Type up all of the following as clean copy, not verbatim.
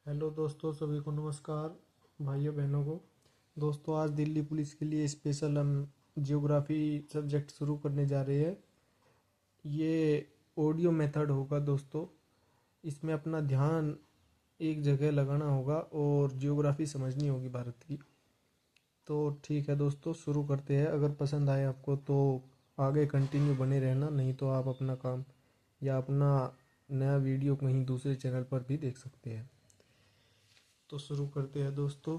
Hello दोस्तों, सभी को नमस्कार। भाइयों बहनों को दोस्तों, आज दिल्ली पुलिस के लिए स्पेशल हम जियोग्राफी सब्जेक्ट शुरू करने जा रहे हैं। ये ऑडियो मेथड होगा दोस्तों। इसमें अपना ध्यान एक जगह लगाना होगा और जियोग्राफी समझनी होगी भारत की। तो ठीक है दोस्तों, शुरू करते हैं। अगर पसंद आए आपको तो आगे कंटिन्यू बने रहना, नहीं तो आप अपना काम या अपना नया वीडियो कहीं दूसरे चैनल पर भी देख सकते हैं। तो शुरू करते हैं दोस्तों।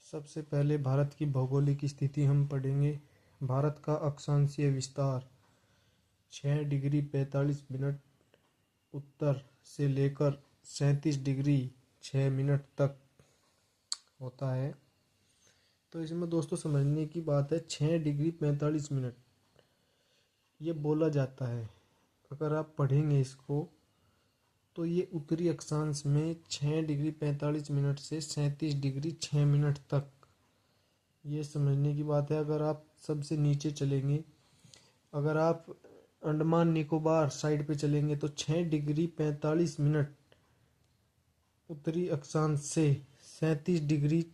सबसे पहले भारत की भौगोलिक स्थिति हम पढ़ेंगे। भारत का अक्षांशीय विस्तार 6 डिग्री 45 मिनट उत्तर से लेकर 37 डिग्री 6 मिनट तक होता है। तो इसमें दोस्तों समझने की बात है, 6 डिग्री 45 मिनट ये बोला जाता है। अगर आप पढ़ेंगे इसको तो ये उत्तरी अक्षांश में 6 डिग्री 45 मिनट से 37 डिग्री 6 मिनट तक, ये समझने की बात है। अगर आप सबसे नीचे चलेंगे, अगर आप अंडमान निकोबार साइड पे चलेंगे तो 6 डिग्री 45 मिनट उत्तरी अक्षांश से 37 डिग्री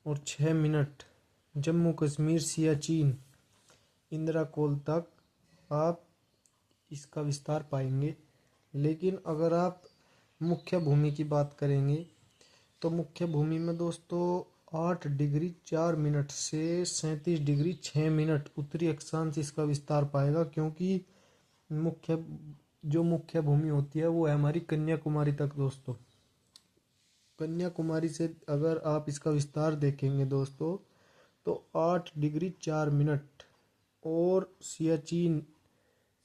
और 6 मिनट जम्मू कश्मीर सियाचिन इंदिरा कोल तक आप इसका विस्तार पाएंगे। लेकिन अगर आप मुख्य भूमि की बात करेंगे तो मुख्य भूमि में दोस्तों 8 डिग्री 4 मिनट से 37 डिग्री 6 मिनट उत्तरी अक्षांश इसका विस्तार पाएगा, क्योंकि मुख्य भूमि होती है वो है हमारी कन्याकुमारी तक दोस्तों। कन्याकुमारी से अगर आप इसका विस्तार देखेंगे दोस्तों तो 8 डिग्री 4 मिनट और सियाचिन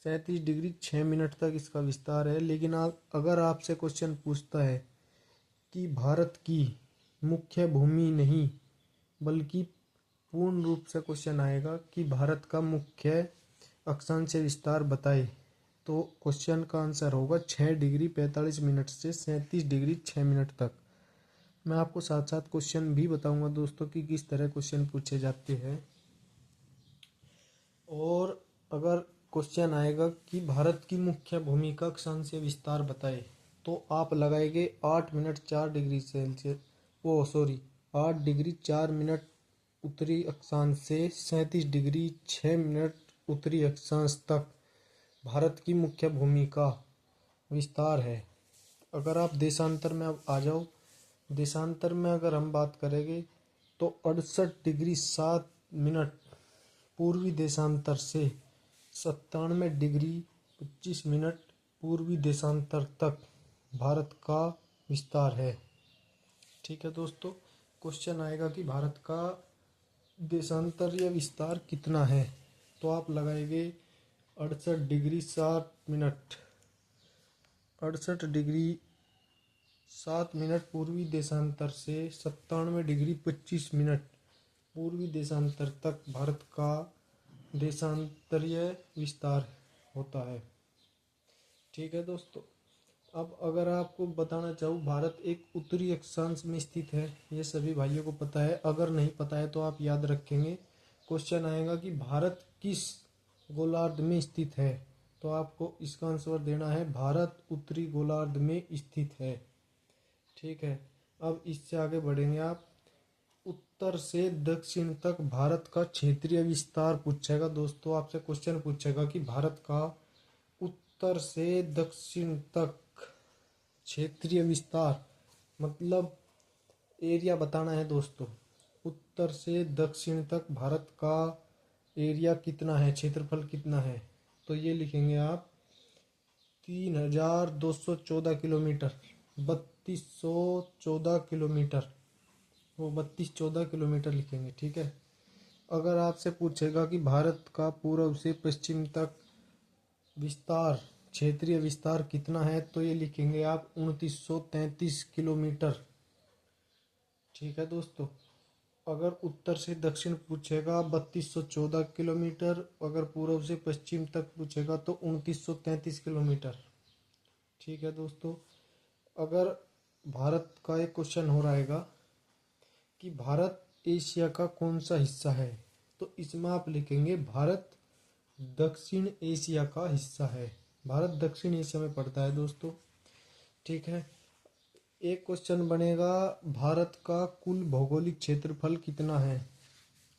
37 डिग्री 6 मिनट तक इसका विस्तार है। लेकिन अगर आपसे क्वेश्चन पूछता है कि भारत की मुख्य भूमि नहीं बल्कि पूर्ण रूप से क्वेश्चन आएगा कि भारत का मुख्य अक्षांशीय विस्तार बताए, तो क्वेश्चन का आंसर होगा 6 डिग्री 45 मिनट से 37 डिग्री 6 मिनट तक। मैं आपको साथ साथ क्वेश्चन भी बताऊंगा दोस्तों कि किस तरह क्वेश्चन पूछे जाते हैं। और अगर क्वेश्चन आएगा कि भारत की मुख्य भूमि का अक्षांशीय विस्तार बताए, तो आप लगाएंगे 8 minute 4 degree Celsius, 8 degree 4 minute उत्तरी अक्षांश से 37 डिग्री 6 मिनट उत्तरी अक्षांश तक भारत की मुख्य भूमि का विस्तार है। अगर आप देशांतर में अब आ जाओ, देशांतर में अगर हम बात करेंगे तो 68 डिग्री 7 मिनट पूर्वी देशांतर से 97 डिग्री 25 मिनट पूर्वी देशांतर तक भारत का विस्तार है। ठीक है दोस्तों, क्वेश्चन आएगा कि भारत का देशांतर या विस्तार कितना है, तो आप लगाएंगे 68 डिग्री 7 मिनट। 68 डिग्री 7 मिनट पूर्वी देशांतर से 97 डिग्री 25 मिनट पूर्वी देशांतर तक भारत का देशांतरीय विस्तार होता है। ठीक है दोस्तों, अब अगर आपको बताना चाहूँ, भारत एक उत्तरी अक्षांश में स्थित है, ये सभी भाइयों को पता है। अगर नहीं पता है तो आप याद रखेंगे, क्वेश्चन आएगा कि भारत किस गोलार्ध में स्थित है, तो आपको इसका आंसर देना है भारत उत्तरी गोलार्ध में स्थित है। ठीक है, अब इससे आगे बढ़ेंगे आप। उत्तर से दक्षिण तक भारत का क्षेत्रीय विस्तार पूछेगा दोस्तों। आपसे क्वेश्चन पूछेगा कि भारत का उत्तर से दक्षिण तक क्षेत्रीय विस्तार मतलब एरिया बताना है दोस्तों। उत्तर से दक्षिण तक भारत का एरिया कितना है, क्षेत्रफल कितना है, तो ये लिखेंगे आप 3214 किलोमीटर, 3214 किलोमीटर, वो 3214 किलोमीटर लिखेंगे। ठीक है, अगर आपसे पूछेगा कि भारत का पूर्व से पश्चिम तक विस्तार, क्षेत्रीय विस्तार कितना है, तो ये लिखेंगे आप 2933 किलोमीटर। ठीक है दोस्तों, अगर उत्तर से दक्षिण पूछेगा 3214 किलोमीटर, अगर पूर्व से पश्चिम तक पूछेगा तो 2933 किलोमीटर। ठीक है दोस्तों, अगर भारत का एक क्वेश्चन हो रहेगा कि भारत एशिया का कौन सा हिस्सा है, तो इसमें आप लिखेंगे भारत दक्षिण एशिया का हिस्सा है। भारत दक्षिण एशिया में पड़ता है दोस्तों। ठीक है, एक क्वेश्चन बनेगा, भारत का कुल भौगोलिक क्षेत्रफल कितना है।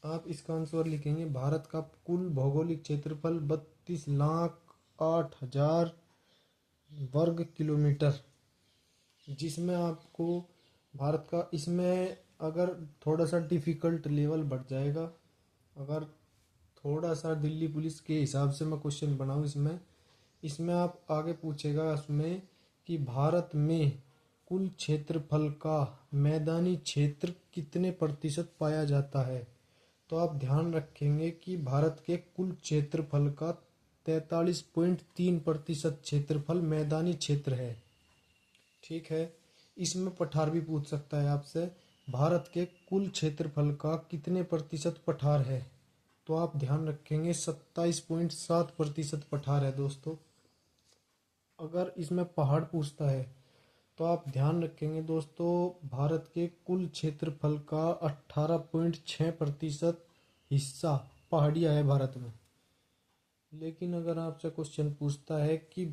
आप इसका आंसर लिखेंगे, भारत का कुल भौगोलिक क्षेत्रफल 32,08,000 वर्ग किलोमीटर। जिसमें आपको भारत का, इसमें अगर थोड़ा सा डिफ़िकल्ट लेवल बढ़ जाएगा, अगर थोड़ा सा दिल्ली पुलिस के हिसाब से मैं क्वेश्चन बनाऊँ इसमें इसमें आप आगे पूछेगा उसमें कि भारत में कुल क्षेत्रफल का मैदानी क्षेत्र कितने प्रतिशत पाया जाता है। तो आप ध्यान रखेंगे कि भारत के कुल क्षेत्रफल का 43.3% क्षेत्रफल मैदानी क्षेत्र है। ठीक है, इसमें पठार भी पूछ सकता है आपसे, भारत के कुल क्षेत्रफल का कितने प्रतिशत पठार है। तो आप ध्यान रखेंगे 27.7% पठार है दोस्तों। अगर इसमें पहाड़ पूछता है तो आप ध्यान रखेंगे दोस्तों, भारत के कुल क्षेत्रफल का 18.6% हिस्सा पहाड़िया है भारत में। लेकिन अगर आपसे क्वेश्चन पूछता है कि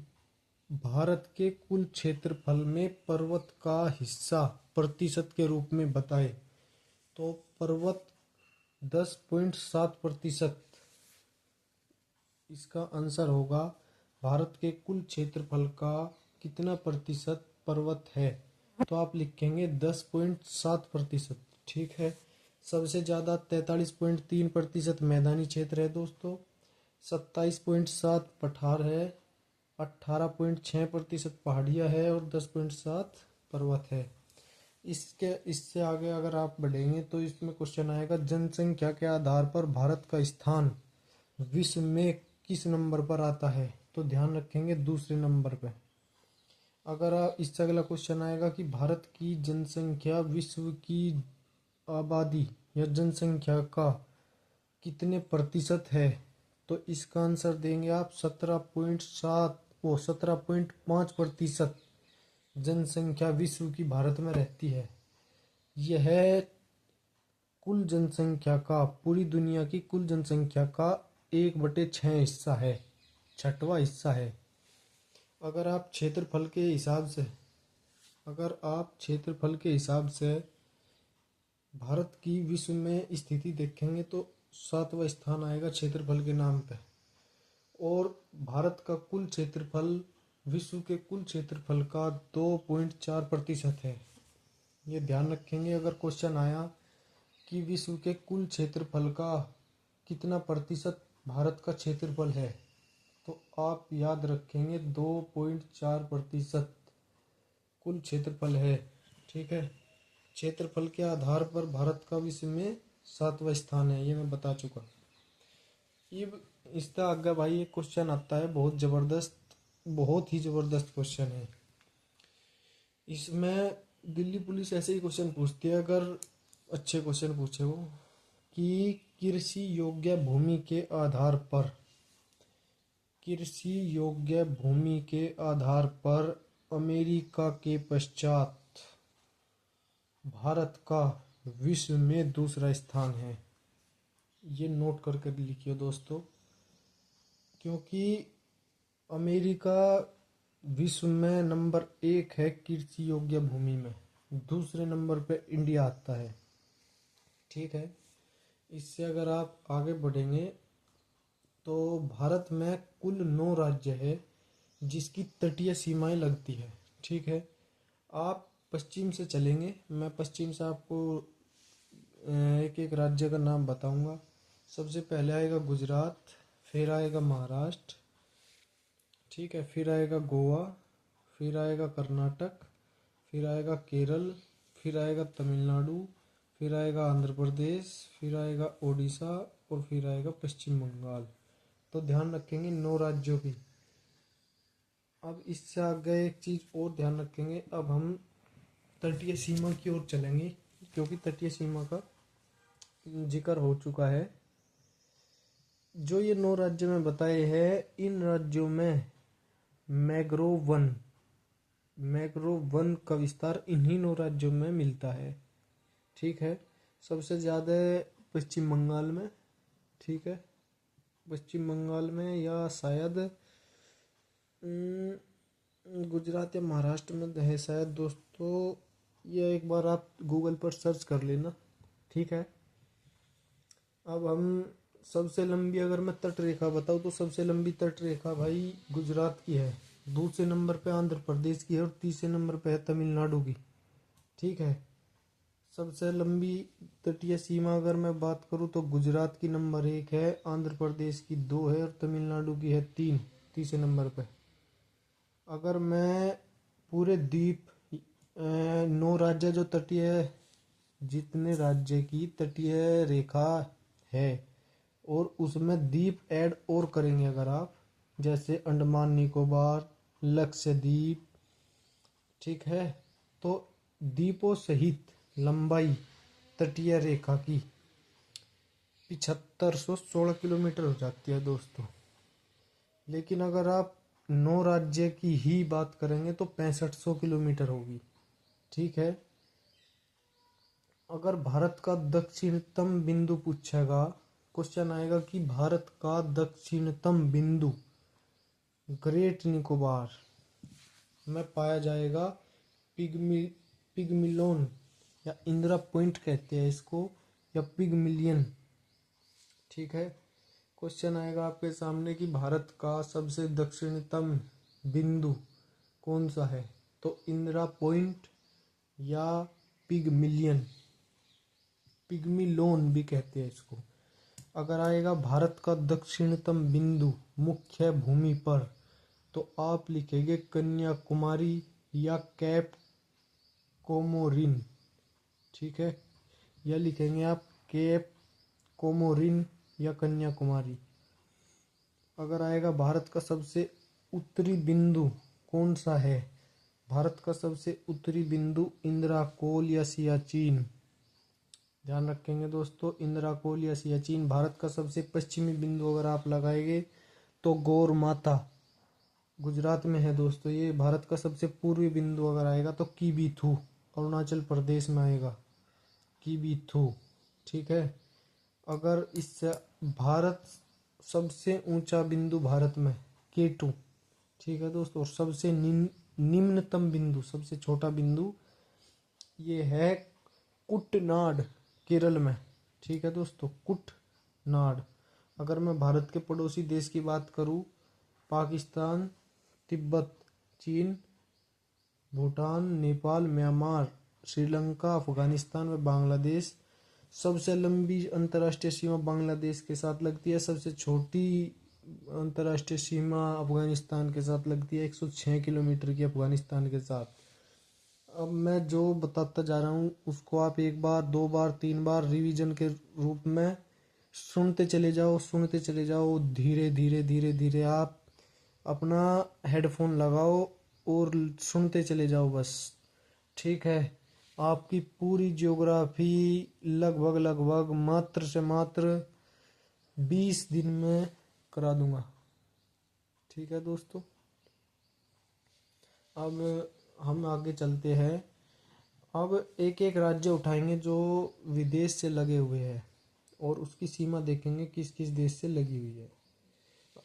भारत के कुल क्षेत्रफल में पर्वत का हिस्सा प्रतिशत के रूप में बताए, तो पर्वत 10.7%। इसका आंसर होगा, भारत के कुल क्षेत्रफल का कितना प्रतिशत पर्वत है। तो आप लिखेंगे 10.7%। ठीक है, सबसे ज़्यादा 43.3% मैदानी क्षेत्र है दोस्तों, 27.7 पठार है, 18.6% पहाड़िया है और 10.7 पर्वत है। इससे आगे अगर आप बढ़ेंगे तो इसमें क्वेश्चन आएगा, जनसंख्या के आधार पर भारत का स्थान विश्व में किस नंबर पर आता है। तो ध्यान रखेंगे दूसरे नंबर पे। अगर आप इससे अगला क्वेश्चन आएगा कि भारत की जनसंख्या विश्व की आबादी या जनसंख्या का कितने प्रतिशत है। तो इसका आंसर देंगे आप 17.5% जनसंख्या विश्व की भारत में रहती है। यह कुल जनसंख्या का, पूरी दुनिया की कुल जनसंख्या का 1/6 हिस्सा है, छठवां हिस्सा है। अगर आप क्षेत्रफल के हिसाब से भारत की विश्व में स्थिति देखेंगे तो 7वां स्थान आएगा क्षेत्रफल के नाम पे। और भारत का कुल क्षेत्रफल विश्व के कुल क्षेत्रफल का 2.4% है। ये ध्यान रखेंगे, अगर क्वेश्चन आया कि विश्व के कुल क्षेत्रफल का कितना प्रतिशत भारत का क्षेत्रफल है, तो आप याद रखेंगे 2.4% कुल क्षेत्रफल है। ठीक है, क्षेत्रफल के आधार पर भारत का विश्व में 7वां स्थान है, ये मैं बता चुका। अब इसका आगे भाई एक क्वेश्चन आता है, बहुत ही ज़बरदस्त क्वेश्चन है। इसमें दिल्ली पुलिस ऐसे ही क्वेश्चन पूछती है, अगर अच्छे क्वेश्चन पूछे वो, कि कृषि योग्य भूमि के आधार पर अमेरिका के पश्चात भारत का विश्व में दूसरा स्थान है। ये नोट करके लिखिए दोस्तों, क्योंकि अमेरिका विश्व में नंबर 1 है कृषि योग्य भूमि में, दूसरे नंबर पे इंडिया आता है। ठीक है, इससे अगर आप आगे बढ़ेंगे तो भारत में कुल 9 राज्य है जिसकी तटीय सीमाएं लगती है। ठीक है, आप पश्चिम से चलेंगे, मैं पश्चिम से आपको एक एक राज्य का नाम बताऊंगा। सबसे पहले आएगा गुजरात, फिर आएगा महाराष्ट्र, ठीक है, फिर आएगा गोवा, फिर आएगा कर्नाटक, फिर आएगा केरल, फिर आएगा तमिलनाडु, फिर आएगा आंध्र प्रदेश, फिर आएगा उड़ीसा और फिर आएगा पश्चिम बंगाल। तो ध्यान रखेंगे 9 राज्यों की। अब इससे आगे एक चीज़ और ध्यान रखेंगे, अब हम तटीय सीमा की ओर चलेंगे, क्योंकि तटीय सीमा का जिक्र हो चुका है। जो ये 9 राज्य में बताए हैं, इन राज्यों में मैंग्रोव वन का विस्तार इन्हीं 9 राज्यों में मिलता है। ठीक है, सबसे ज़्यादा पश्चिम बंगाल में, ठीक है, पश्चिम बंगाल में, या शायद गुजरात या महाराष्ट्र में है शायद दोस्तों, ये एक बार आप गूगल पर सर्च कर लेना, ठीक है। अब हम सबसे लंबी, अगर मैं तट रेखा बताऊँ तो सबसे लंबी तट रेखा भाई गुजरात की है, दूसरे नंबर पे आंध्र प्रदेश की है और तीसरे नंबर पे है तमिलनाडु की, ठीक है। सबसे लंबी तटीय सीमा अगर मैं बात करूँ तो गुजरात की नंबर 1 है, आंध्र प्रदेश की 2 है और तमिलनाडु की है 3, तीसरे नंबर पे। अगर मैं पूरे द्वीप 9 राज्य जो तटीय, जितने राज्य की तटीय रेखा है और उसमें द्वीप ऐड और करेंगे अगर आप, जैसे अंडमान निकोबार, लक्षद्वीप, ठीक है, तो द्वीपों सहित लंबाई तटीय रेखा की 7516 किलोमीटर हो जाती है दोस्तों। लेकिन अगर आप 9 राज्य की ही बात करेंगे तो 6500 किलोमीटर होगी, ठीक है। अगर भारत का दक्षिणतम बिंदु पूछेगा, क्वेश्चन आएगा कि भारत का दक्षिणतम बिंदु ग्रेट निकोबार में पाया जाएगा, पिगमी पिगमिलोन या इंदिरा पॉइंट कहते हैं इसको, या पिगमिलियन, ठीक है। क्वेश्चन आएगा आपके सामने कि भारत का सबसे दक्षिणतम बिंदु कौन सा है, तो इंदिरा पॉइंट या पिगमिलियन, पिग्मिलोन भी कहते हैं इसको। अगर आएगा भारत का दक्षिणतम बिंदु मुख्य भूमि पर, तो आप लिखेंगे कन्याकुमारी या कैप कोमोरिन, ठीक है, या लिखेंगे आप केप कोमोरिन या कन्याकुमारी। अगर आएगा भारत का सबसे उत्तरी बिंदु कौन सा है, भारत का सबसे उत्तरी बिंदु इंदिरा कोल या सियाचिन, ध्यान रखेंगे दोस्तों, इंदिरा कोल या सियाचिन। भारत का सबसे पश्चिमी बिंदु अगर आप लगाएंगे तो गौर माता गुजरात में है दोस्तों ये। भारत का सबसे पूर्वी बिंदु अगर आएगा तो कीबीथू अरुणाचल प्रदेश में आएगा, कीबीथू, ठीक है। अगर इससे भारत सबसे ऊंचा बिंदु भारत में केटू, ठीक है दोस्तों, और सबसे निम्नतम बिंदु, सबसे छोटा बिंदु ये है कुटनाड केरल में, ठीक है दोस्तों, कुटनाड। अगर मैं भारत के पड़ोसी देश की बात करूं, पाकिस्तान, तिब्बत, चीन, भूटान, नेपाल, म्यांमार, श्रीलंका, अफगानिस्तान व बांग्लादेश। सबसे लंबी अंतर्राष्ट्रीय सीमा बांग्लादेश के साथ लगती है, सबसे छोटी अंतर्राष्ट्रीय सीमा अफगानिस्तान के साथ लगती है, 106 किलोमीटर की अफगानिस्तान के साथ। अब मैं जो बताता जा रहा हूँ उसको आप एक बार, दो बार, तीन बार रिवीजन के रूप में सुनते चले जाओ, सुनते चले जाओ, धीरे धीरे धीरे धीरे आप अपना हेडफोन लगाओ और सुनते चले जाओ बस, ठीक है। आपकी पूरी ज्योग्राफी लगभग लगभग मात्र से मात्र 20 दिन में करा दूंगा, ठीक है दोस्तों। अब हम आगे चलते हैं। अब एक एक राज्य उठाएंगे जो विदेश से लगे हुए हैं और उसकी सीमा देखेंगे किस किस देश से लगी हुई है।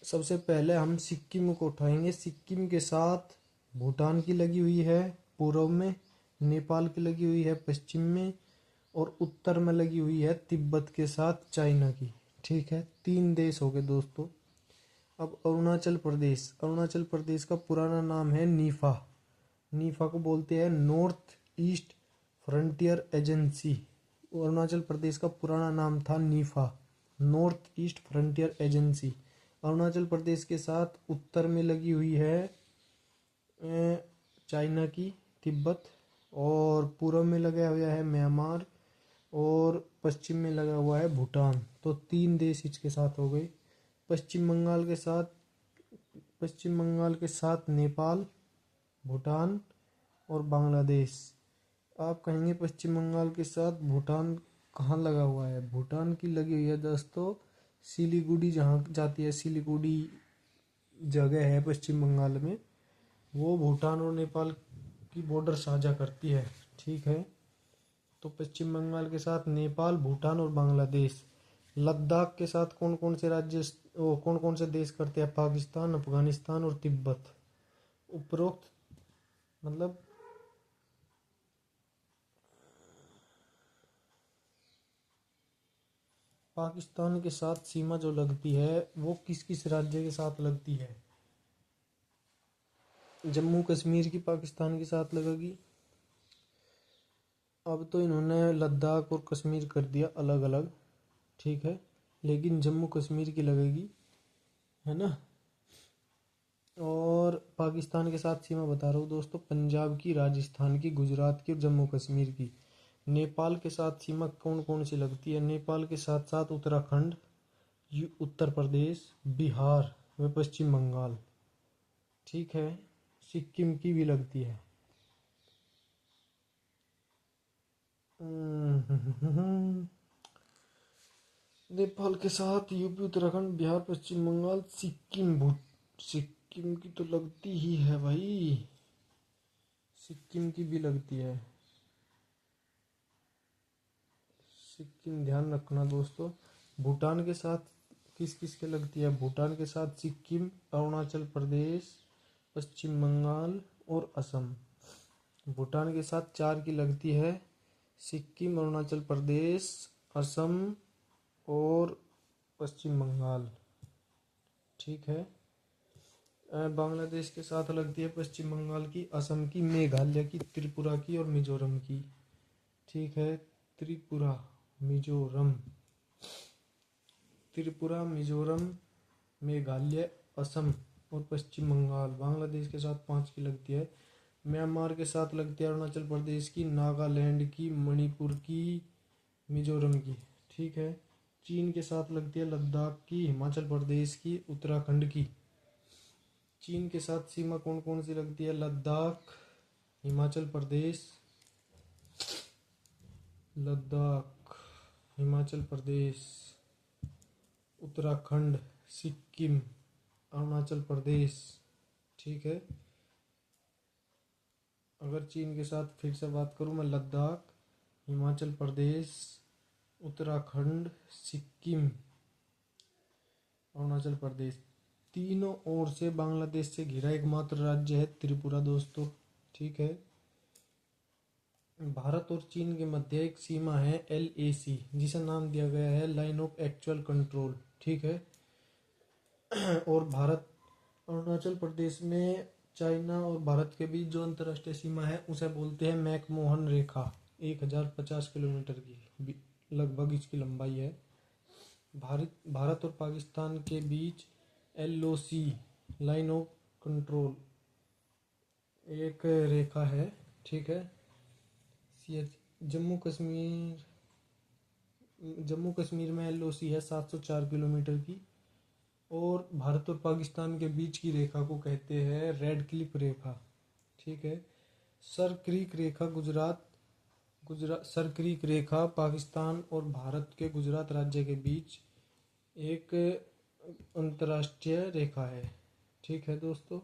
सबसे पहले हम सिक्किम को उठाएंगे। सिक्किम के साथ भूटान की लगी हुई है पूर्व में, नेपाल की लगी हुई है पश्चिम में, और उत्तर में लगी हुई है तिब्बत के साथ चाइना की, ठीक है। 3 देश हो गए दोस्तों। अब अरुणाचल प्रदेश, अरुणाचल प्रदेश का पुराना नाम है नीफा। नीफा को बोलते हैं north east frontier agency. Arunachal Pradesh का पुराना नाम था NEFA, north east frontier agency. Arunachal Pradesh के साथ उत्तर में लगी हुई है चाइना की तिब्बत, और पूर्व में लगा हुआ है म्यांमार, और पश्चिम में लगा हुआ है भूटान। तो 3 देश इसके साथ हो गए। पश्चिम बंगाल के साथ, पश्चिम बंगाल के साथ नेपाल, भूटान और बांग्लादेश। आप कहेंगे पश्चिम बंगाल के साथ भूटान कहाँ लगा हुआ है, भूटान की लगी हुई है दोस्तों सिलीगुड़ी, जहाँ जाती है सिलीगुड़ी जगह है पश्चिम बंगाल में, वो भूटान और नेपाल की बॉर्डर साझा करती है, ठीक है। तो पश्चिम बंगाल के साथ नेपाल, भूटान और बांग्लादेश। लद्दाख के साथ कौन कौन से राज्य, कौन कौन से देश करते हैं, पाकिस्तान, अफगानिस्तान और तिब्बत। उपरोक्त मतलब पाकिस्तान के साथ सीमा जो लगती है वो किस किस राज्य के साथ लगती है? जम्मू कश्मीर की पाकिस्तान के साथ लगेगी। अब तो इन्होंने लद्दाख और कश्मीर कर दिया अलग अलग, ठीक है, लेकिन जम्मू कश्मीर की लगेगी, है ना। और पाकिस्तान के साथ सीमा बता रहा हूँ दोस्तों, पंजाब की, राजस्थान की, गुजरात की और जम्मू कश्मीर की। नेपाल के साथ सीमा कौन कौन सी लगती है? नेपाल के साथ साथ उत्तराखंड, उत्तर प्रदेश, बिहार व पश्चिम बंगाल, ठीक है। सिक्किम की भी लगती है। नेपाल के साथ यूपी, उत्तराखंड, बिहार, पश्चिम बंगाल, सिक्किम, सिक्किम की तो लगती ही है भाई, सिक्किम की भी लगती है। सिक्किम ध्यान रखना दोस्तों। भूटान के साथ किस किस के लगती है? भूटान के साथ सिक्किम, अरुणाचल प्रदेश, पश्चिम बंगाल और असम। भूटान के साथ 4 की लगती है, सिक्किम, अरुणाचल प्रदेश, असम और पश्चिम बंगाल, ठीक है। बांग्लादेश के साथ लगती है पश्चिम बंगाल की, असम की, मेघालय की, त्रिपुरा की और मिजोरम की, ठीक है। त्रिपुरा, मिजोरम, त्रिपुरा, मिजोरम, मेघालय, असम और पश्चिम बंगाल। बांग्लादेश के साथ 5 की लगती है। म्यांमार के साथ लगती है अरुणाचल प्रदेश की, नागालैंड की, मणिपुर की, मिजोरम की, ठीक है। चीन के साथ लगती है लद्दाख की, हिमाचल प्रदेश की, उत्तराखंड की। चीन के साथ सीमा कौन कौन सी लगती है? लद्दाख, हिमाचल प्रदेश, लद्दाख, हिमाचल प्रदेश, उत्तराखंड, सिक्किम, अरुणाचल प्रदेश, ठीक है। अगर चीन के साथ फिर से बात करूँ मैं, लद्दाख, हिमाचल प्रदेश, उत्तराखंड, सिक्किम, अरुणाचल प्रदेश। तीनों ओर से बांग्लादेश से घिरा एकमात्र राज्य है त्रिपुरा दोस्तों, ठीक है। भारत और चीन के मध्य एक सीमा है LAC, जिसे नाम दिया गया है लाइन ऑफ एक्चुअल कंट्रोल, ठीक है। और भारत अरुणाचल प्रदेश में चाइना और भारत के बीच जो अंतर्राष्ट्रीय सीमा है उसे बोलते हैं मैकमोहन रेखा। 1050 किलोमीटर की लगभग इसकी लंबाई है। भारत और पाकिस्तान के बीच LOC, लाइन ऑफ कंट्रोल, एक रेखा है, ठीक है। जम्मू कश्मीर में LOC है 704 किलोमीटर की। और भारत और पाकिस्तान के बीच की रेखा को कहते हैं रेड क्लिफ रेखा, ठीक है। सर क्रीक रेखा सर क्रीक रेखा पाकिस्तान और भारत के गुजरात राज्य के बीच एक अंतर्राष्ट्रीय रेखा है, ठीक है दोस्तों।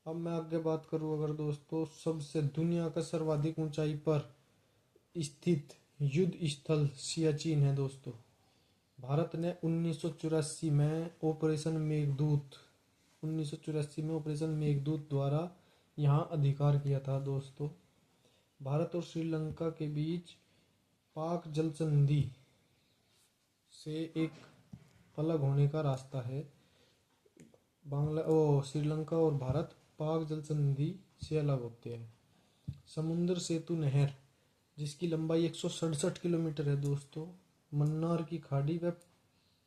अब मैं आगे बात करूँ अगर दोस्तों, सबसे दुनिया का सर्वाधिक ऊंचाई पर स्थित युद्ध स्थल सियाचिन है दोस्तों। भारत ने 1984 में ऑपरेशन मेघदूत द्वारा यहाँ अधिकार किया था दोस्तों। भारत और श्रीलंका के बीच पाक जल संधि से एक अलग होने का रास्ता है। श्रीलंका और भारत पाक जल संधि से अलग होते हैं। समुद्र सेतु नहर, जिसकी लंबाई 167 किलोमीटर है दोस्तों, मन्नार की खाड़ी व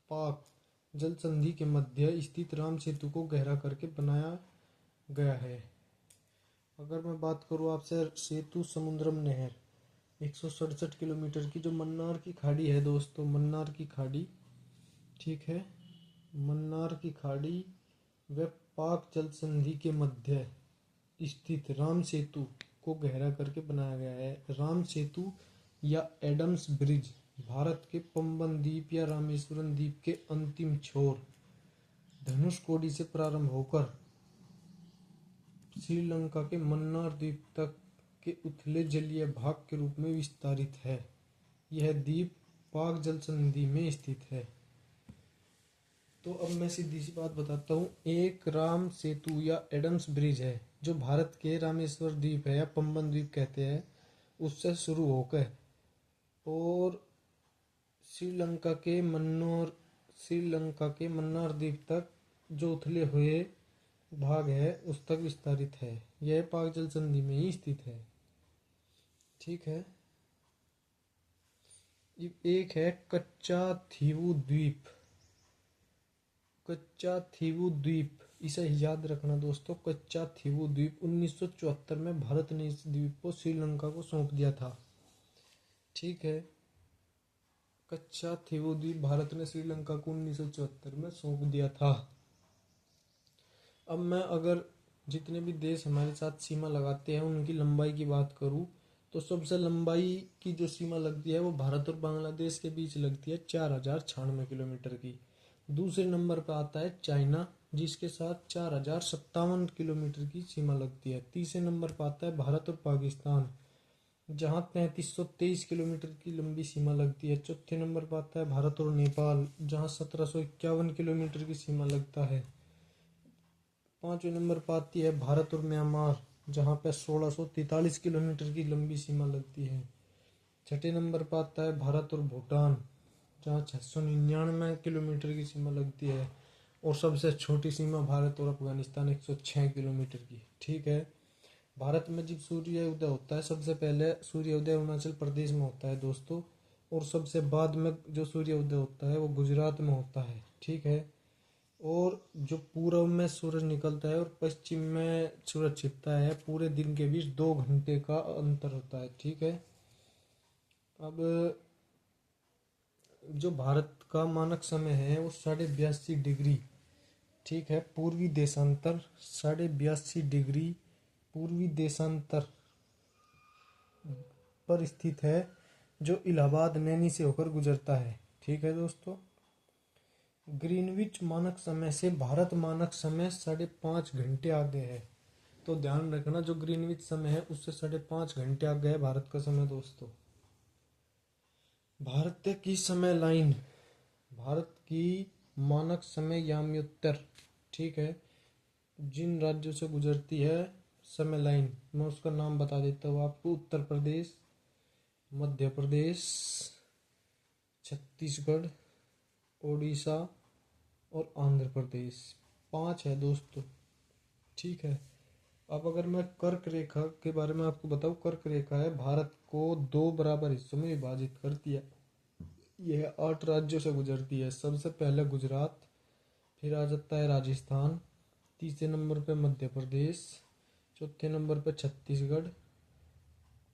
पाक जल संधि के मध्य स्थित राम सेतु को गहरा करके बनाया गया है। अगर मैं बात करूँ आपसे सेतु समुद्रम नहर 167 किलोमीटर की, जो मन्नार की खाड़ी है दोस्तों, मन्नार की खाड़ी, ठीक है, मन्नार की खाड़ी व पाक जल संधि के मध्य स्थित राम सेतु को गहरा करके बनाया गया है। राम सेतु या एडम्स ब्रिज भारत के पंबन द्वीप या रामेश्वरम द्वीप के अंतिम छोर धनुषकोडी से प्रारंभ होकर श्रीलंका के मन्नार द्वीप तक के उथले जलीय भाग के रूप में विस्तारित है। यह द्वीप पाक जल संधि में स्थित है। तो अब मैं सीधी सी बात बताता हूँ। एक राम सेतु या एडम्स ब्रिज है जो भारत के रामेश्वर द्वीप है या पंबन द्वीप कहते हैं, उससे शुरू होकर और श्रीलंका के मन्नार द्वीप तक जो उथले हुए भाग है उस तक विस्तारित है। यह पाक जल संधि में ही स्थित है। ठीक है। एक है कच्चा थीवू द्वीप। कच्चा थीवू द्वीप, इसे याद रखना दोस्तों। कच्चा थीवू द्वीप 1974 में भारत ने इस द्वीप को श्रीलंका को सौंप दिया था। ठीक है। कच्चा थीवू द्वीप भारत ने श्रीलंका को 1974 में सौंप दिया था। अब मैं अगर जितने भी देश हमारे साथ सीमा लगाते हैं उनकी लंबाई की बात करूं तो सबसे लंबाई की जो सीमा लगती है वो भारत और बांग्लादेश के बीच लगती है 4096 किलोमीटर की। दूसरे नंबर पर आता है चाइना जिसके साथ 4057 किलोमीटर की सीमा लगती है। तीसरे नंबर पर आता है भारत और पाकिस्तान जहां 3323 किलोमीटर की लंबी सीमा लगती है। चौथे नंबर पर आता है भारत और नेपाल जहां 1751 किलोमीटर की सीमा लगता है। पांचवें नंबर पर आती है भारत और म्यांमार जहां पे 1643 किलोमीटर की लंबी सीमा लगती है। छठे नंबर पर आता है भारत और भूटान जहां 699 किलोमीटर की सीमा लगती है। और सबसे छोटी सीमा भारत और अफगानिस्तान 106 किलोमीटर की। ठीक है। भारत में जब सूर्य उदय होता है सबसे पहले सूर्य उदय अरुणाचल प्रदेश में होता है दोस्तों। और सबसे बाद में जो सूर्य उदय होता है वो गुजरात में होता है। ठीक है। और जो पूर्व में सूरज निकलता है और पश्चिम में सूरज छिपता है पूरे दिन के बीच 2 घंटे का अंतर होता है। ठीक है। अब जो भारत का मानक समय है वो 82.5 डिग्री। ठीक है। पूर्वी देशांतर 82.5 डिग्री पूर्वी देशांतर पर स्थित है जो इलाहाबाद नैनी से होकर गुजरता है। ठीक है दोस्तों। ग्रीनविच मानक समय से भारत मानक समय 5.5 घंटे आगे है। तो ध्यान रखना जो ग्रीनविच समय है उससे 5.5 घंटे आगे है भारत का समय दोस्तों। भारत की समय लाइन, भारत की मानक समय याम्योत्तर। ठीक है। जिन राज्यों से गुजरती है समय लाइन मैं उसका नाम बता देता हूँ आपको। उत्तर प्रदेश, मध्य प्रदेश, छत्तीसगढ़, ओडिशा और आंध्र प्रदेश। 5 है दोस्तों। ठीक है। अब अगर मैं कर्क रेखा के बारे में आपको बताऊं, कर्क रेखा है भारत को 2 बराबर हिस्सों में विभाजित करती है। यह 8 राज्यों से गुजरती है। सबसे पहले गुजरात, फिर आ जाता है राजस्थान, तीसरे नंबर पे मध्य प्रदेश, चौथे नंबर पे छत्तीसगढ़,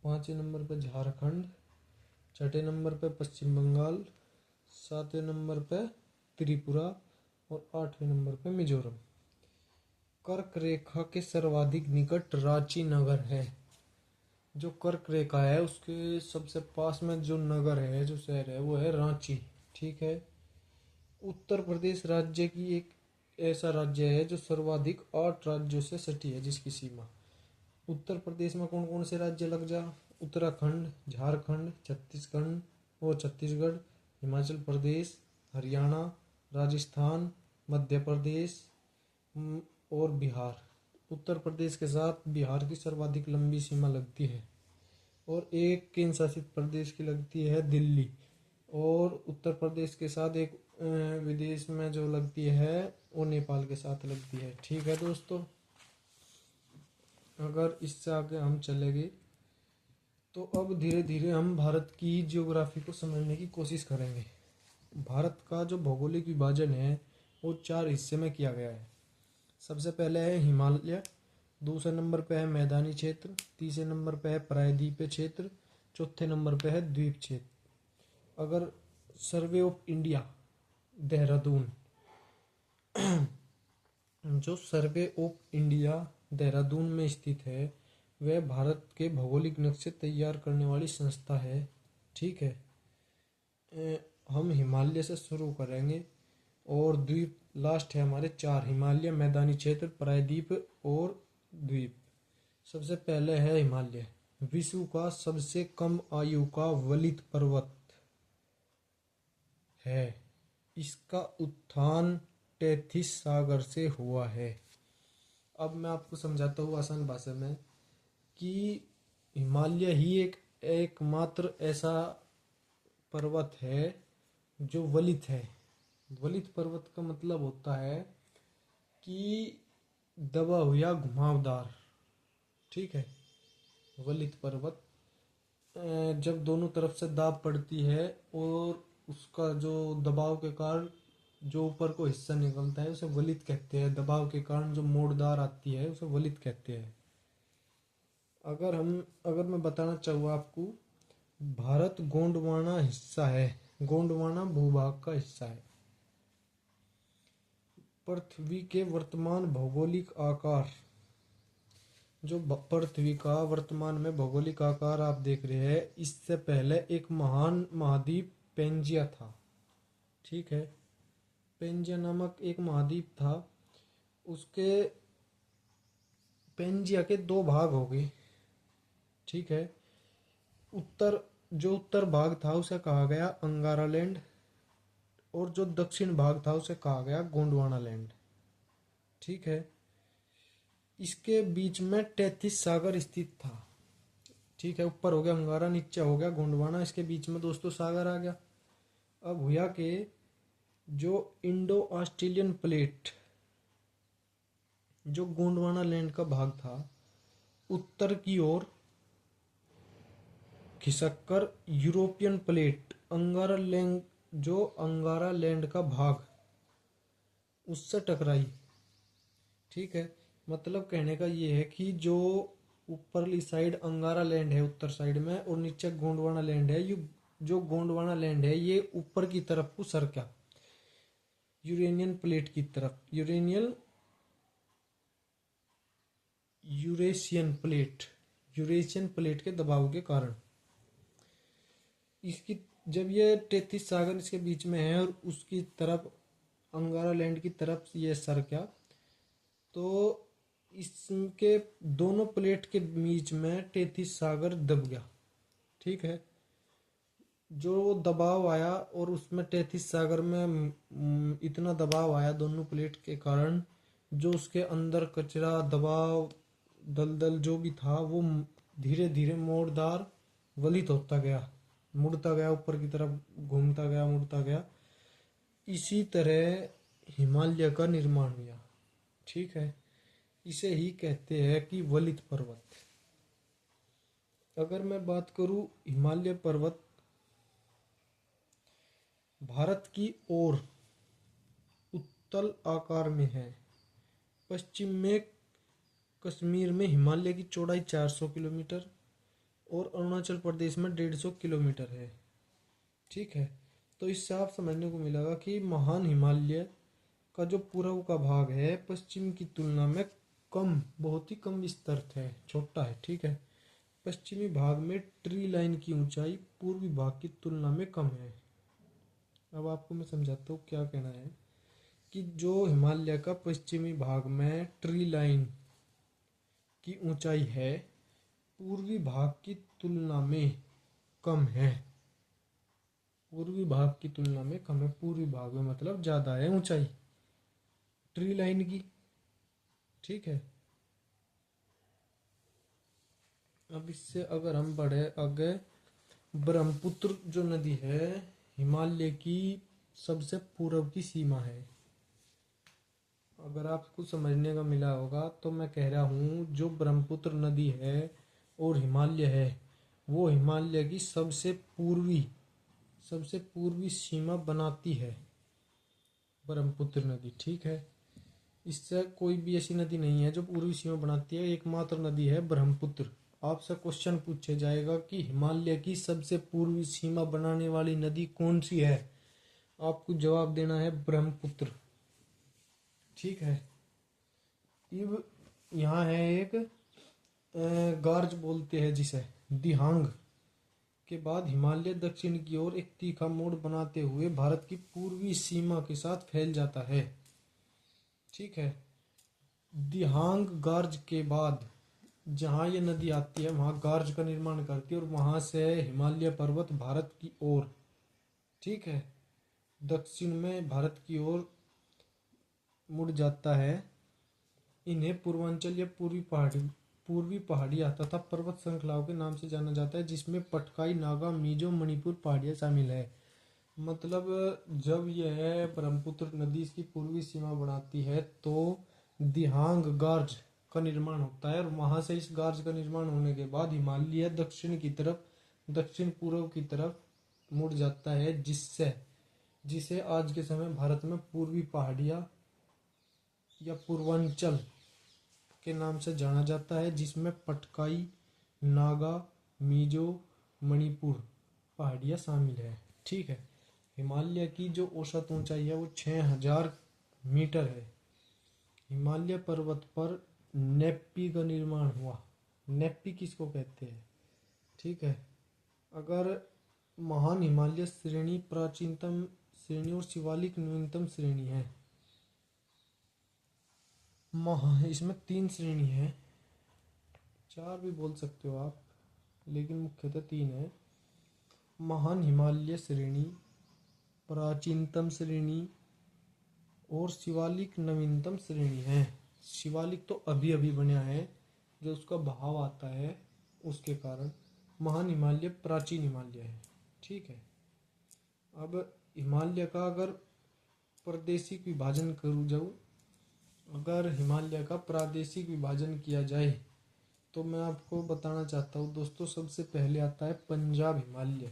पांचवें नंबर पे झारखंड, छठे नंबर पे पश्चिम बंगाल, सातवें नंबर पे त्रिपुरा और 8वें नंबर पे मिजोरम। कर्क रेखा के सर्वाधिक निकट रांची नगर है। जो कर्क रेखा है उसके सबसे पास में जो नगर है, जो शहर है वो है रांची। ठीक है। उत्तर प्रदेश राज्य की एक ऐसा राज्य है जो सर्वाधिक 8 राज्यों से सटी है जिसकी सीमा। उत्तर प्रदेश में कौन कौन से राज्य लग जा? उत्तराखंड, झारखंड, छत्तीसगढ़, हिमाचल प्रदेश, हरियाणा, राजस्थान, मध्य प्रदेश और बिहार। उत्तर प्रदेश के साथ बिहार की सर्वाधिक लंबी सीमा लगती है। और एक केंद्र शासित प्रदेश की लगती है दिल्ली। और उत्तर प्रदेश के साथ एक विदेश में जो लगती है वो नेपाल के साथ लगती है। ठीक है दोस्तों। अगर इससे आगे हम चलेंगे तो अब धीरे धीरे हम भारत की जियोग्राफी को समझने की कोशिश करेंगे। भारत का जो भौगोलिक विभाजन है वो 4 हिस्से में किया गया है। सबसे पहले है हिमालय, दूसरे नंबर पे है मैदानी क्षेत्र, तीसरे नंबर पे है प्रायद्वीपीय क्षेत्र, चौथे नंबर पे है द्वीप क्षेत्र। अगर सर्वे ऑफ इंडिया देहरादून जो सर्वे ऑफ इंडिया देहरादून में स्थित है वह भारत के भौगोलिक नक्शे तैयार करने वाली संस्था है। ठीक है। हम हिमालय से शुरू करेंगे और द्वीप लास्ट है हमारे 4, हिमालय, मैदानी क्षेत्र, प्रायद्वीप और द्वीप। सबसे पहले है हिमालय। विश्व का सबसे कम आयु का वलित पर्वत है। इसका उत्थान टेथिस सागर से हुआ है। अब मैं आपको समझाता हूँ आसान भाषा में कि हिमालय ही एक एकमात्र ऐसा पर्वत है जो वलित है। वलित पर्वत का मतलब होता है कि दबा हुआ घुमावदार। ठीक है। वलित पर्वत जब दोनों तरफ से दाब पड़ती है और उसका जो दबाव के कारण जो ऊपर को हिस्सा निकलता है उसे वलित कहते हैं। दबाव के कारण जो मोड़दार आती है उसे वलित कहते हैं। अगर मैं बताना चाहूँ आपको, भारत गोंडवाना हिस्सा है। गोंडवाना भूभाग का हिस्सा है। पृथ्वी के वर्तमान भौगोलिक आकार, जो पृथ्वी का वर्तमान में भौगोलिक आकार आप देख रहे हैं, इससे पहले एक महान महाद्वीप पेंजिया था। ठीक है। पेंजिया नामक एक महाद्वीप था। उसके पेंजिया के दो भाग हो गए। ठीक है। उत्तर भाग था उसे कहा गया अंगारा लैंड, और जो दक्षिण भाग था उसे कहा गया गोंडवाना लैंड। ठीक है। इसके बीच में 33 सागर स्थित था। ठीक है। ऊपर हो गया अंगारा, नीचे हो गया गोंडवाना, इसके बीच में दोस्तों सागर आ गया। अब हुआ कि जो इंडो ऑस्ट्रेलियन प्लेट, जो गोंडवाना लैंड का भाग था, उत्तर की ओर खिसककर यूरोपियन प्लेट अंगारा लैंड, जो अंगारा लैंड का भाग, उससे टकराई। ठीक है। मतलब कहने का ये है कि जो ऊपरली साइड अंगारा लैंड है उत्तर साइड में, और नीचे गोंडवाना लैंड है, ये जो गोंडवाना लैंड है ये ऊपर की तरफ को सरका यूरेनियन प्लेट की तरफ, यूरेशियन प्लेट के दबाव के कारण। इसकी जब ये 33 सागर इसके बीच में है और उसकी तरफ अंगारा लैंड की तरफ ये सरका, तो इसके दोनों प्लेट के बीच में 33 सागर दब गया। ठीक है। जो दबाव आया और उसमें 33 सागर में इतना दबाव आया दोनों प्लेट के कारण, जो उसके अंदर कचरा, दबाव, दलदल जो भी था वो धीरे धीरे मोड़दार वलित होता गया, मुड़ता गया, ऊपर की तरफ घूमता गया, मुड़ता गया। इसी तरह हिमालय का निर्माण हुआ। ठीक है। इसे ही कहते हैं कि वलित पर्वत। अगर मैं बात करूं, हिमालय पर्वत भारत की ओर उत्तल आकार में है। पश्चिम में कश्मीर में हिमालय की चौड़ाई 400 किलोमीटर और अरुणाचल प्रदेश में 150 किलोमीटर है। ठीक है। तो इससे आप समझने को मिलेगा कि महान हिमालय का जो पूर्व का भाग है पश्चिम की तुलना में कम, बहुत ही कम विस्तृत है, छोटा है। ठीक है। पश्चिमी भाग में ट्री लाइन की ऊंचाई पूर्वी भाग की तुलना में कम है। अब आपको मैं समझाता हूँ क्या कहना है कि जो हिमालय का पश्चिमी भाग में ट्री लाइन की ऊंचाई है पूर्वी भाग की तुलना में कम है। पूर्वी भाग की तुलना में कम है। पूर्वी भाग में मतलब ज्यादा है ऊंचाई ट्री लाइन की। ठीक है। अब इससे अगर हम बढ़े आगे, ब्रह्मपुत्र जो नदी है हिमालय की सबसे पूर्व की सीमा है। अगर आपको समझने का मिला होगा तो मैं कह रहा हूँ जो ब्रह्मपुत्र नदी है और हिमालय है वो हिमालय की सबसे पूर्वी सीमा बनाती है ब्रह्मपुत्र नदी। ठीक है। इससे कोई भी ऐसी नदी नहीं है जो पूर्वी सीमा बनाती है, एकमात्र नदी है ब्रह्मपुत्र। आपसे क्वेश्चन पूछा जाएगा कि हिमालय की सबसे पूर्वी सीमा बनाने वाली नदी कौन सी है, आपको जवाब देना है ब्रह्मपुत्र। ठीक है। अब यहाँ है एक गार्ज बोलते हैं जिसे, दिहांग के बाद हिमालय दक्षिण की ओर एक तीखा मोड़ बनाते हुए भारत की पूर्वी सीमा के साथ फैल जाता है। ठीक है। दिहांग गार्ज के बाद जहाँ ये नदी आती है वहाँ गार्ज का निर्माण करती है और वहाँ से हिमालय पर्वत भारत की ओर, ठीक है, दक्षिण में भारत की ओर मुड़ जाता है। इन्हें पूर्वांचल या पूर्वी पहाड़ियाँ तथा पर्वत श्रृंखलाओं के नाम से जाना जाता है, जिसमें पटकाई, नागा, मिजो, मणिपुर पहाड़ियाँ शामिल है। मतलब जब यह ब्रह्मपुत्र नदी इसकी पूर्वी सीमा बनाती है तो दिहांग गार्ज का निर्माण होता है, और वहां से इस गार्ज का निर्माण होने के बाद हिमालय दक्षिण की तरफ, दक्षिण पूर्व की तरफ मुड़ जाता है, जिसे आज के समय भारत में पूर्वी पहाड़ियाँ या पूर्वांचल के नाम से जाना जाता है, जिसमें पटकाई, नागा, मिजो, मणिपुर पहाड़ियाँ शामिल है। ठीक है। हिमालय की जो औसत ऊंचाई है वो 6000 मीटर है। हिमालय पर्वत पर नेप्पी का निर्माण हुआ। नेप्पी किसको कहते हैं? ठीक है। अगर महान हिमालय श्रेणी प्राचीनतम श्रेणी और शिवालिक न्यूनतम श्रेणी है। इसमें 3 श्रेणी है, 4 भी बोल सकते हो आप, लेकिन मुख्यतः 3 है। महान हिमालय श्रेणी, प्राचीनतम श्रेणी और शिवालिक नवीनतम श्रेणी है। शिवालिक तो अभी अभी बना है, जो उसका भाव आता है उसके कारण। महान हिमालय प्राचीन हिमालय है। ठीक है। अब हिमालय का अगर प्रादेशिक विभाजन करूँ जाऊँ, अगर हिमालय का प्रादेशिक विभाजन किया जाए तो मैं आपको बताना चाहता हूँ दोस्तों, सबसे पहले आता है पंजाब हिमालय।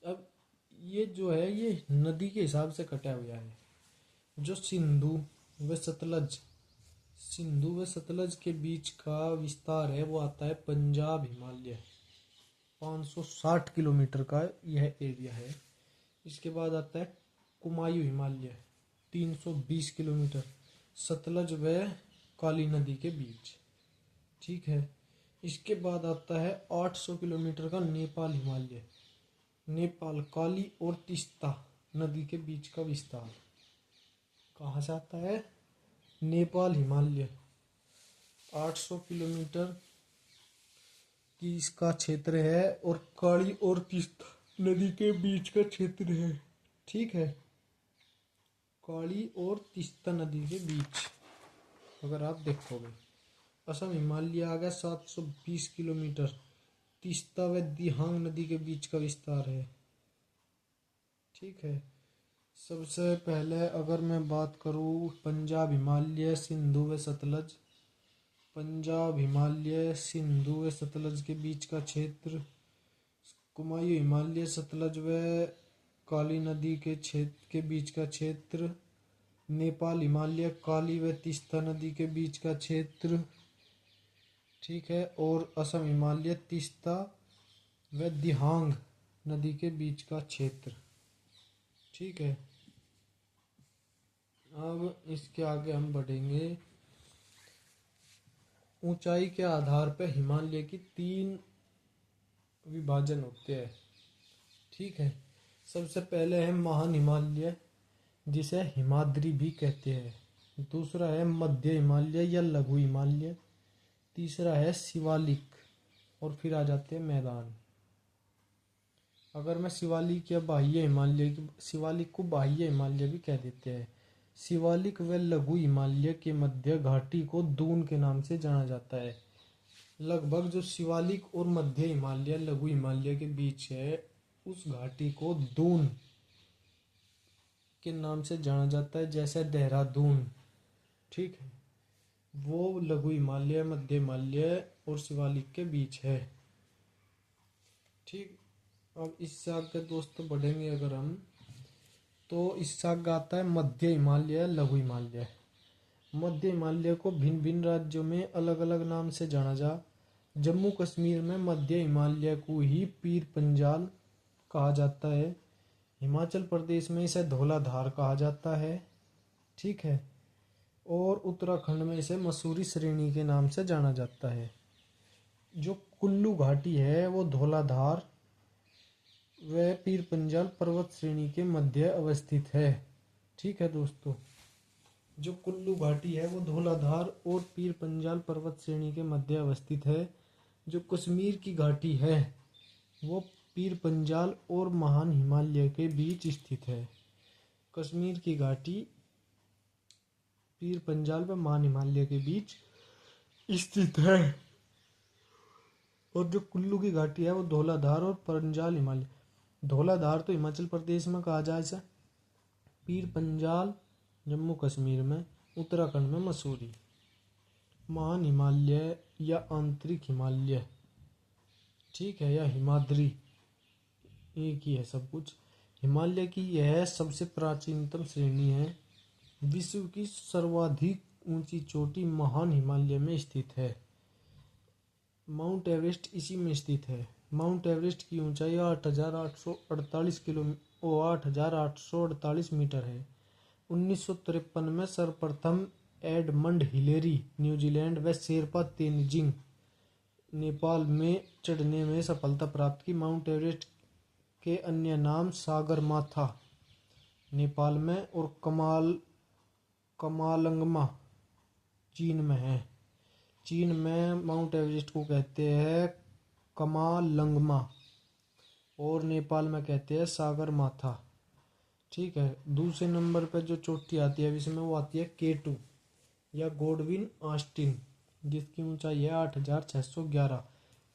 अब ये जो है ये नदी के हिसाब से कटा हुआ है। जो सिंधु व सतलज के बीच का विस्तार है वो आता है पंजाब हिमालय। 560 किलोमीटर का यह एरिया है। इसके बाद आता है कुमायूं हिमालय, 320 किलोमीटर, सतलज व काली नदी के बीच। ठीक है। इसके बाद आता है 800 किलोमीटर का नेपाल हिमालय। नेपाल काली और तीस्ता नदी के बीच का विस्तार। कहाँ से आता है? नेपाल हिमालय। 800 किलोमीटर की इसका क्षेत्र है और काली और तीस्ता नदी के बीच का क्षेत्र है। ठीक है। काली और तीस्ता नदी के बीच अगर आप देखोगे। असम हिमालय आ गया 720 किलोमीटर, तीस्ता व दिहांग नदी के बीच का विस्तार है। ठीक है। सबसे पहले अगर मैं बात करूँ पंजाब हिमालय, सिंधु व सतलज। पंजाब हिमालय, सिंधु व सतलज के बीच का क्षेत्र, कुमायूं हिमालय, सतलज व काली नदी के क्षेत्र के बीच का क्षेत्र, नेपाल हिमालय, काली व तीस्ता नदी के बीच का क्षेत्र। ठीक है। और असम हिमालय, तीस्ता व दिहांग नदी के बीच का क्षेत्र। ठीक है। अब इसके आगे हम बढ़ेंगे। ऊंचाई के आधार पर हिमालय की 3 विभाजन होते हैं। ठीक है। सबसे पहले है महान हिमालय, जिसे हिमाद्री भी कहते हैं। दूसरा है मध्य हिमालय या लघु हिमालय। तीसरा है शिवालिक, और फिर आ जाते हैं मैदान। अगर मैं शिवालिक या बाह्य हिमालय, शिवालिक को बाह्य हिमालय भी कह देते हैं। शिवालिक व लघु हिमालय के मध्य घाटी को दून के नाम से जाना जाता है। लगभग जो शिवालिक और मध्य हिमालय, लघु हिमालय के बीच है, उस घाटी को दून के नाम से जाना जाता है, जैसे देहरादून। ठीक है। वो लघु हिमालय, मध्य हिमालय और शिवालिक के बीच है। ठीक। अब इससे आगे दोस्तों बढ़ेंगे अगर हम, तो इससे आगे आता है मध्य हिमालय, लघु हिमालय। मध्य हिमालय को भिन्न भिन्न राज्यों में अलग अलग नाम से जाना जा। जम्मू कश्मीर में मध्य हिमालय को ही पीर पंजाल कहा जाता है। हिमाचल प्रदेश में इसे धौलाधार कहा जाता है। ठीक है। और उत्तराखंड में इसे मसूरी श्रेणी के नाम से जाना जाता है। जो कुल्लू घाटी है वो धौलाधार व पीर पंजाल पर्वत श्रेणी के मध्य अवस्थित है। ठीक है दोस्तों। जो कुल्लू घाटी है वो धौलाधार और पीर पंजाल पर्वत श्रेणी के मध्य अवस्थित है। जो कश्मीर की घाटी है वो पीर पंजाल और महान हिमालय के बीच स्थित है। कश्मीर की घाटी पीर पंजाल व महान हिमालय के बीच स्थित है। और जो कुल्लू की घाटी है वो धौलाधार और पंजाल हिमालय, धौलाधार तो हिमाचल प्रदेश में कहा जाए से, पीर पंजाल जम्मू कश्मीर में, उत्तराखंड में मसूरी। महान हिमालय या आंतरिक हिमालय, ठीक है, या हिमाद्री, एक ही है सब कुछ। हिमालय की यह सबसे प्राचीनतम श्रेणी है। विश्व की सर्वाधिक ऊंची चोटी महान हिमालय में स्थित है। माउंट एवरेस्ट इसी में स्थित है। माउंट एवरेस्ट की ऊंचाई 8,848 मीटर है। 1953 में सर्वप्रथम एडमंड हिलेरी न्यूजीलैंड व शेरपा तेनजिंग नेपाल में चढ़ने में सफलता प्राप्त की। माउंट एवरेस्ट के अन्य नाम सागरमाथा नेपाल में और कमालंगमा चीन में है। चीन में माउंट एवरेस्ट को कहते हैं कमालंगमा और नेपाल में कहते हैं सागरमाथा, ठीक है। दूसरे नंबर पर जो चोटी आती है विश्व में वो आती है K2 या गॉडविन ऑस्टिन, जिसकी ऊंचाई है 8,611।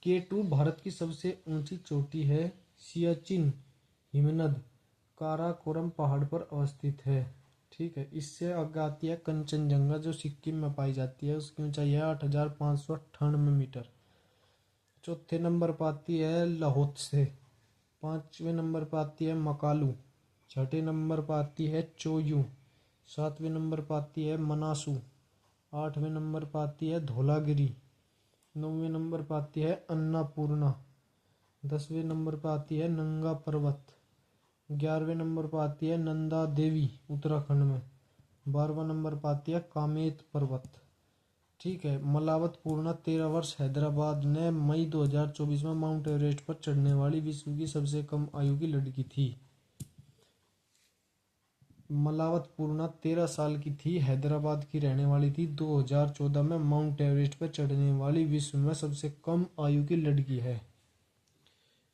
K2 भारत की सबसे ऊंची चोटी है। सियाचिन हिमनद काराकोरम पहाड़ पर अवस्थित है, ठीक है। इससे आगे आती है कंचनजंगा जो सिक्किम में पाई जाती है, उसकी ऊंचाई है 8,598 मीटर। चौथे नंबर पर आती है लाहौत्से। पांचवें नंबर पर आती है मकालू। छठे नंबर पर आती है चोयू। सातवें नंबर पर आती है मनासू। आठवें नंबर पर आती है धौलागिरी। नौवें नंबर पर आती है अन्नापूर्णा। 10वें नंबर पर आती है नंगा पर्वत। 11वें नंबर पर आती है नंदा देवी उत्तराखंड में। 12वां नंबर पर आती है कामेत पर्वत, ठीक है। मलावत पूर्णा 13 वर्ष हैदराबाद ने मई 2024 में माउंट एवरेस्ट पर चढ़ने वाली विश्व की सबसे कम आयु की लड़की थी। मलावत पूर्णा 13 साल की थी, हैदराबाद की रहने वाली थी। 2014 में माउंट एवरेस्ट पर चढ़ने वाली विश्व में सबसे कम आयु की लड़की है।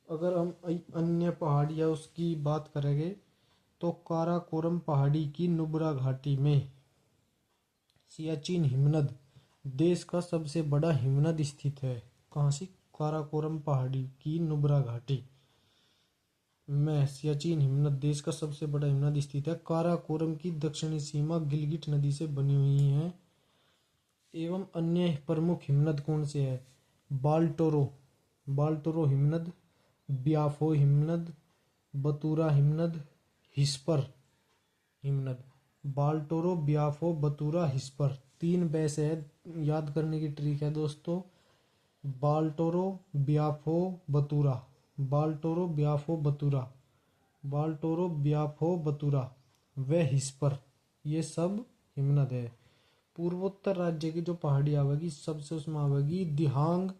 अगर हम अन्य पहाड़ी या उसकी बात करेंगे तो काराकोरम पहाड़ी की नुब्रा घाटी में सियाचिन हिमनद देश का सबसे बड़ा हिमनद स्थित है। कहाँ से? काराकोरम पहाड़ी की नुब्रा घाटी में सियाचिन हिमनद देश का सबसे बड़ा हिमनद स्थित है। काराकोरम की दक्षिणी सीमा गिलगिट नदी से बनी हुई है। एवं अन्य प्रमुख हिमनद कौन से है? बाल्टोरो हिमनद, ब्याफो हिमनद, बतूरा हिमनद, हिस्पर हिमनद। बाल्टोरो, ब्याफो, बतूरा, हिस्पर, 3 वैसे है, याद करने की ट्रिक है दोस्तों। बाल्टोरो, ब्याफो, बतूरा, बाल्टोरो, ब्याफो, बतूरा, बाल्टोरो, ब्याफो, बतूरा व हिस्पर, ये सब हिमनद है। पूर्वोत्तर राज्य की जो पहाड़ी आवेगी सबसे उसमें आवेगी दिहांग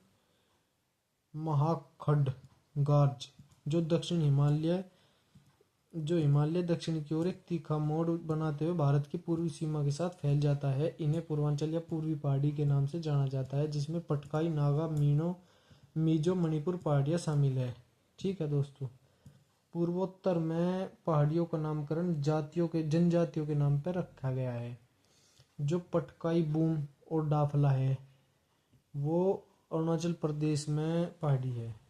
महाखड्गार्ज, जो हिमालय दक्षिण की ओर एक तीखा मोड़ बनाते हुए भारत की पूर्वी सीमा के साथ फैल जाता है। इन्हें पूर्वांचल या पूर्वी पहाड़ी के नाम से जाना जाता है, जिसमें पटकाई, नागा, मिजो, मणिपुर पहाड़ियाँ शामिल है, ठीक है दोस्तों। पूर्वोत्तर में पहाड़ियों का नामकरण जनजातियों के नाम पर रखा गया है। जो पटकाई बूम और डाफला है वो अरुणाचल प्रदेश में पहाड़ी है।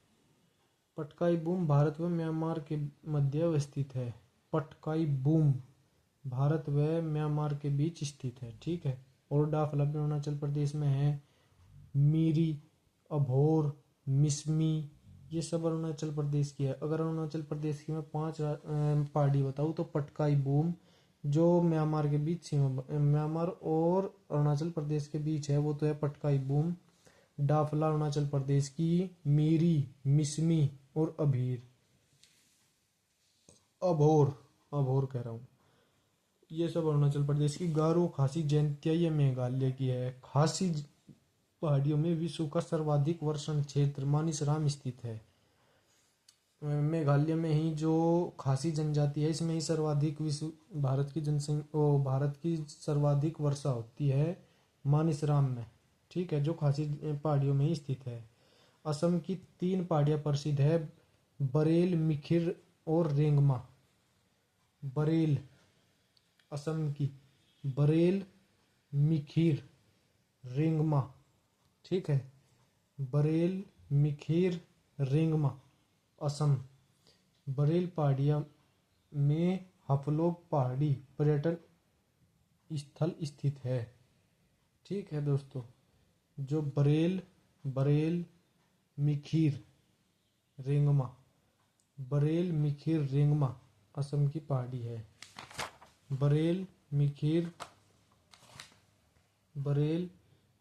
पटकाई बूम भारत व म्यांमार के मध्य अवस्थित है। पटकाई बूम भारत व म्यांमार के बीच स्थित है, ठीक है। और डाफला भी अरुणाचल प्रदेश में है। मीरी, अभोर, मिसमी, ये सब अरुणाचल प्रदेश की है। अगर अरुणाचल प्रदेश की मैं 5 पहाड़ी बताऊँ तो पटकाई बूम जो म्यांमार के बीच सीमा, म्यांमार और अरुणाचल प्रदेश के बीच है, वो तो है पटकाई बूम। डाफला अरुणाचल प्रदेश की, मीरी, मिसमी और अभोर कह रहा हूँ, ये सब अरुणाचल प्रदेश की। गारो, खासी, जैंतिया ये मेघालय की है। खासी पहाड़ियों में विश्व का सर्वाधिक वर्षण क्षेत्र मानिसराम स्थित है। मेघालय में ही जो खासी जनजाति है इसमें ही सर्वाधिक भारत की सर्वाधिक वर्षा होती है मानिसराम में, ठीक है, जो खासी पहाड़ियों में ही स्थित है। असम की 3 पहाड़ियाँ प्रसिद्ध है, बरेल, मिखिर और रेंगमा। बरेल असम की, बरेल, मिखिर, रेंगमा ठीक है। बरेल, मिखीर, रेंगमा, असम। बरेल पहाड़ियाँ में हपलोग पहाड़ी पर्यटन स्थल स्थित है। ठीक है दोस्तों, जो बरेल मिखीर रेंगमा, बरेल मिखीर रेंगमा असम की पहाड़ी है। बरेल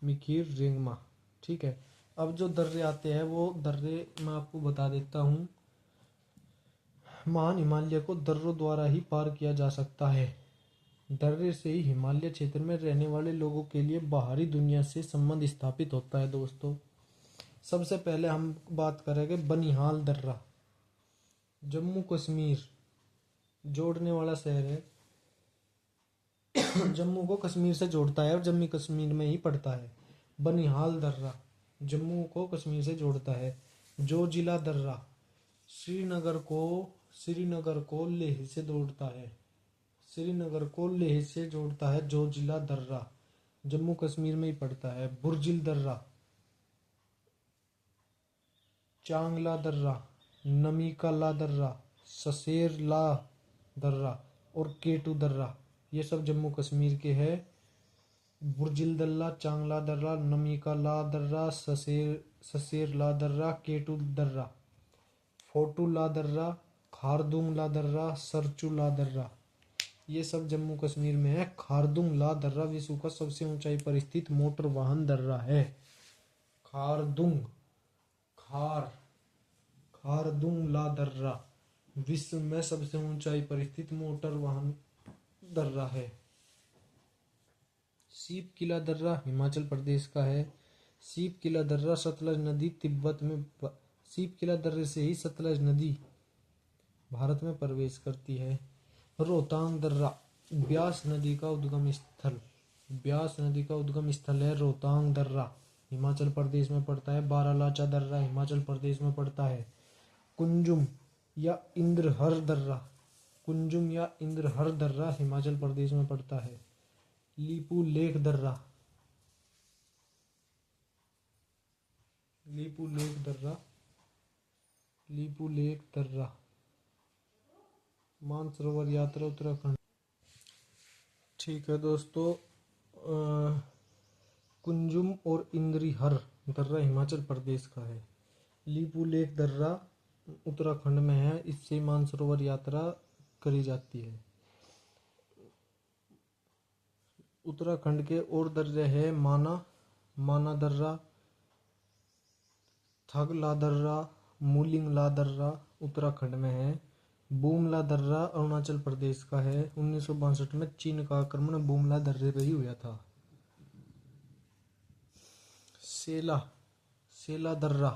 मिखीर रेंगमा। ठीक है। अब जो दर्रे आते हैं वो दर्रे मैं आपको बता देता हूँ। महान हिमालय को दर्रों द्वारा ही पार किया जा सकता है। दर्रे से ही हिमालय क्षेत्र में रहने वाले लोगों के लिए बाहरी दुनिया से संबंध स्थापित होता है दोस्तों। सबसे पहले हम बात करेंगे बनिहाल दर्रा। जम्मू कश्मीर जोड़ने वाला शहर है। जम्मू को कश्मीर से जोड़ता है और जम्मू कश्मीर में ही पड़ता है। बनिहाल दर्रा जम्मू को कश्मीर से जोड़ता है। जोजिला दर्रा श्रीनगर को लेह से जोड़ता है। श्रीनगर को लेह से जोड़ता है। जोजिला दर्रा जम्मू कश्मीर में ही पड़ता है। बुर्जिल दर्रा, चांगला दर्रा, नमीकाला दर्रा, ससेरला दर्रा और केटू दर्रा ये सब जम्मू कश्मीर के हैं। बुर्जिल दर्रा, चांगला दर्रा, नमीकाला दर्रा, ससेरला दर्रा, केटू दर्रा, फोटूला दर्रा, खारदुंगला दर्रा, सरचूला दर्रा ये सब जम्मू कश्मीर में है। खारदुंगला दर्रा विश्व का सबसे ऊंचाई पर स्थित मोटर वाहन दर्रा है। खारदुंगला दर्रा विश्व में सबसे ऊंचाई पर स्थित मोटर वाहन दर्रा है। सीप किला दर्रा हिमाचल प्रदेश का है। सीप किला दर्रा सतलज नदी तिब्बत में सीप किला दर्रे से ही सतलज नदी भारत में प्रवेश करती है। रोहतांग दर्रा ब्यास नदी का उद्गम स्थल है। रोहतांग दर्रा हिमाचल प्रदेश में पड़ता है। बारालाचा दर्रा हिमाचल प्रदेश में पड़ता है। कुंजुम या इंद्रहर दर्रा हिमाचल प्रदेश में पड़ता है। लीपू लेक दर्रा मानसरोवर यात्रा उत्तराखंड। ठीक है दोस्तों, कुंजुम और इंद्रीहर दर्रा हिमाचल प्रदेश का है। लीपू लेक दर्रा उत्तराखंड में है। इससे मानसरोवर यात्रा करी जाती है। उत्तराखंड के और दर्रे है माना दर्रा, थगला दर्रा, मूलिंगला दर्रा उत्तराखंड में है। बूमला दर्रा अरुणाचल प्रदेश का है। 1962 में चीन का आक्रमण बूमला दर्रे पर ही हुआ था। सेला दर्रा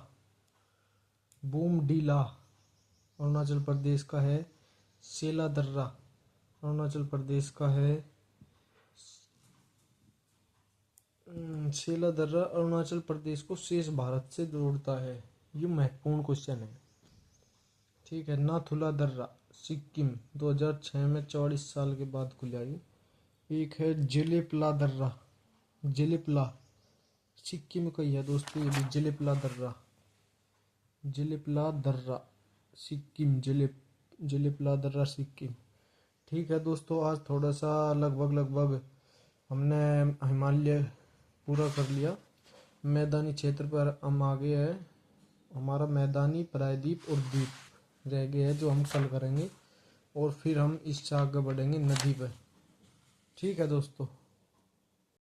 बूमडीला अरुणाचल प्रदेश का है। सेला दर्रा अरुणाचल प्रदेश का है। सेला दर्रा अरुणाचल प्रदेश को शेष भारत से जोड़ता है। ये महत्वपूर्ण क्वेश्चन है। ठीक है। नाथुला दर्रा सिक्किम 2006 में 44 साल के बाद खुला। एक है जेलेपला सिक्किम का ही है दोस्तों। ये भी जेलेपला दर्रा सिक्किम जेलेपला दर्रा सिक्किम। ठीक है दोस्तों, आज थोड़ा सा लगभग हमने हिमालय पूरा कर लिया। मैदानी क्षेत्र पर हम आगे है। हमारा मैदानी, प्रायद्वीप और द्वीप रह गए हैं जो हम कल करेंगे और फिर हम इससे आगे बढ़ेंगे नदी पर। ठीक है दोस्तों।